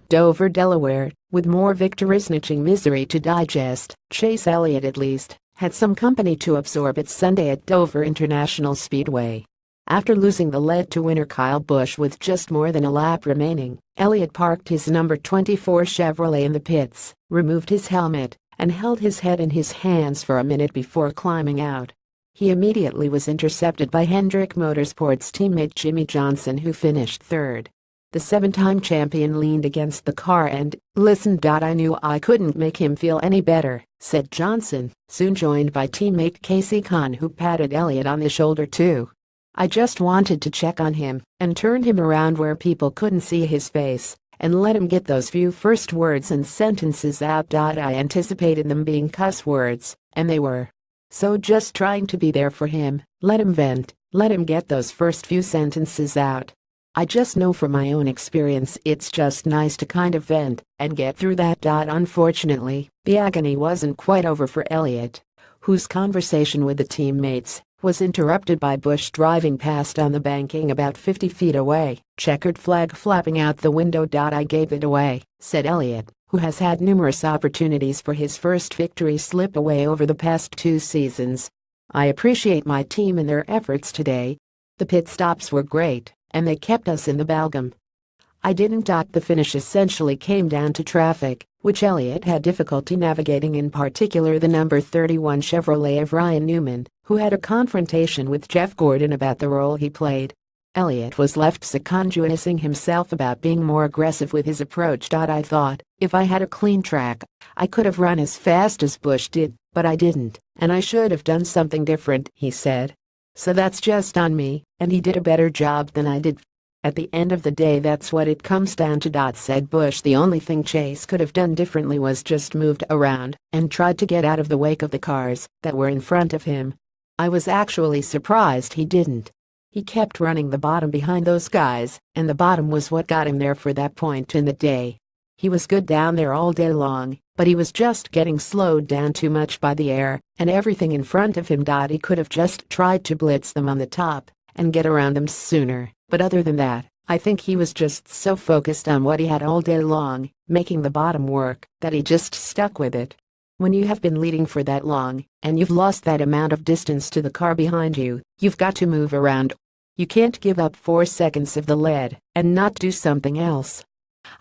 Dover, Delaware, with more victorysnatching misery to digest. Chase Elliott, at least, had some company to absorb it Sunday at Dover International Speedway. After losing the lead to winner Kyle Busch with just more than a lap remaining, Elliott parked his number 24 Chevrolet in the pits, removed his helmet, and held his head in his hands for a minute before climbing out. He immediately was intercepted by Hendrick Motorsports teammate Jimmy Johnson, who finished third. The seven-time champion leaned against the car and, "Listen, I knew I couldn't make him feel any better," said Johnson, soon joined by teammate Casey Kahn, who patted Elliott on the shoulder too. "I just wanted to check on him and turn him around where people couldn't see his face and let him get those few first words and sentences out. I anticipated them being cuss words, and they were. So just trying to be there for him, let him vent, let him get those first few sentences out. I just know from my own experience it's just nice to kind of vent and get through that." Unfortunately, the agony wasn't quite over for Elliott, whose conversation with the teammates was interrupted by Busch driving past on the banking about 50 feet away, checkered flag flapping out the window. "I gave it away," said Elliott, who has had numerous opportunities for his first victory slip away over the past 2 seasons. "I appreciate my team and their efforts today. The pit stops were great, and they kept us in the ballgame. I didn't." The finish essentially came down to traffic, which Elliott had difficulty navigating, in particular the number 31 Chevrolet of Ryan Newman, who had a confrontation with Jeff Gordon about the role he played. Elliott was left second-guessing himself about being more aggressive with his approach. "I thought, if I had a clean track, I could have run as fast as Busch did, but I didn't, and I should have done something different," he said. "So that's just on me, and he did a better job than I did. At the end of the day, that's what it comes down to," said Busch. "The only thing Chase could have done differently was just moved around and tried to get out of the wake of the cars that were in front of him. I was actually surprised he didn't. He kept running the bottom behind those guys, and the bottom was what got him there for that point in the day. He was good down there all day long, but he was just getting slowed down too much by the air and everything in front of him. He could have just tried to blitz them on the top and get around them sooner, but other than that, I think he was just so focused on what he had all day long, making the bottom work, that he just stuck with it. When you have been leading for that long, and you've lost that amount of distance to the car behind you, you've got to move around. You can't give up 4 seconds of the lead and not do something else.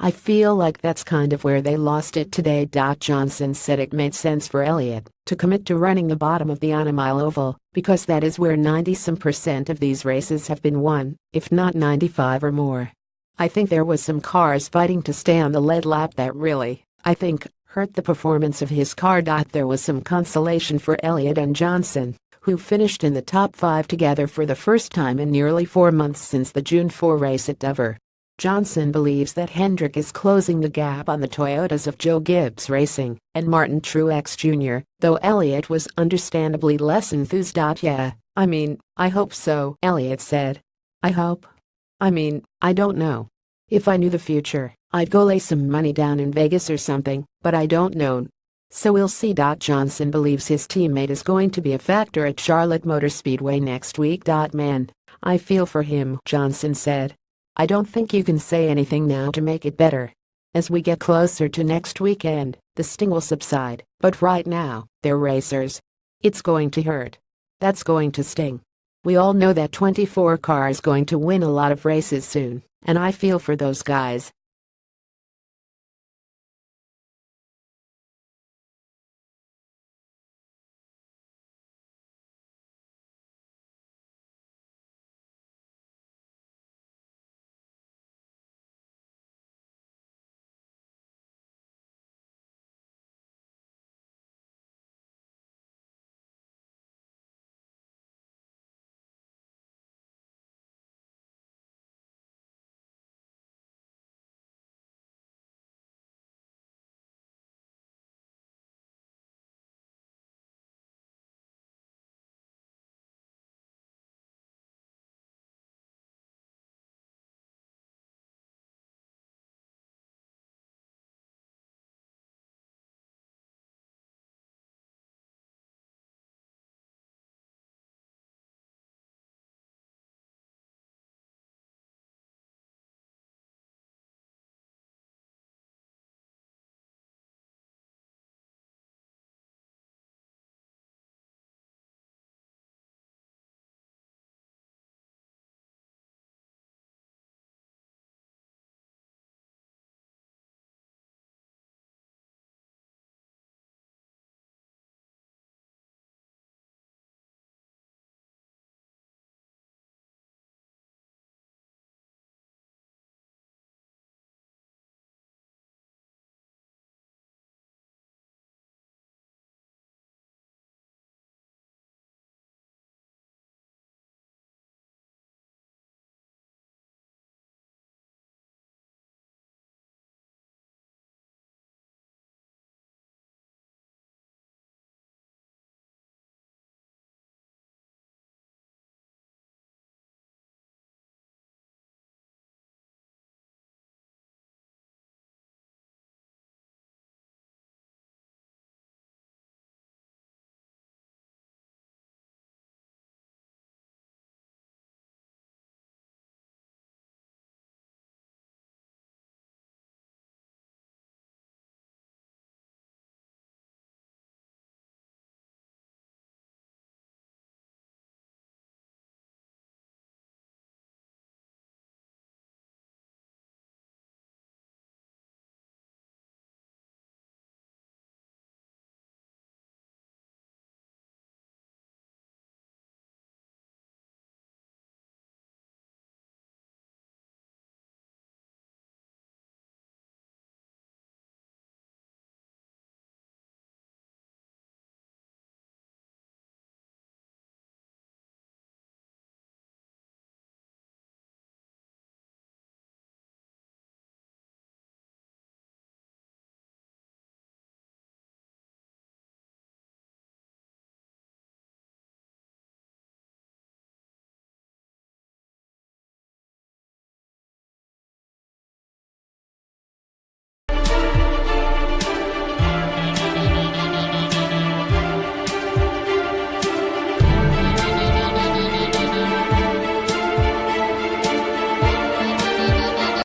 I feel like that's kind of where they lost it today." Johnson said it made sense for Elliott to commit to running the bottom of the on-a-mile oval, because that is where 90% of these races have been won, if not 95 or more. "I think there was some cars fighting to stay on the lead lap that really, I think, hurt the performance of his car." There was some consolation for Elliott and Johnson, who finished in the top 5 together for the first time in nearly 4 months since the June 4 race at Dover. Johnson believes that Hendrick is closing the gap on the Toyotas of Joe Gibbs Racing and Martin Truex Jr., though Elliott was understandably less enthused. "Yeah, I mean, I hope so," Elliott said. "I hope. I mean, I don't know. If I knew the future, I'd go lay some money down in Vegas or something, but I don't know. So we'll see." Johnson believes his teammate is going to be a factor at Charlotte Motor Speedway next week. "Man, I feel for him," Johnson said. "I don't think you can say anything now to make it better. As we get closer to next weekend, the sting will subside, but right now, they're racers. It's going to hurt. That's going to sting. We all know that 24 car is going to win a lot of races soon, and I feel for those guys.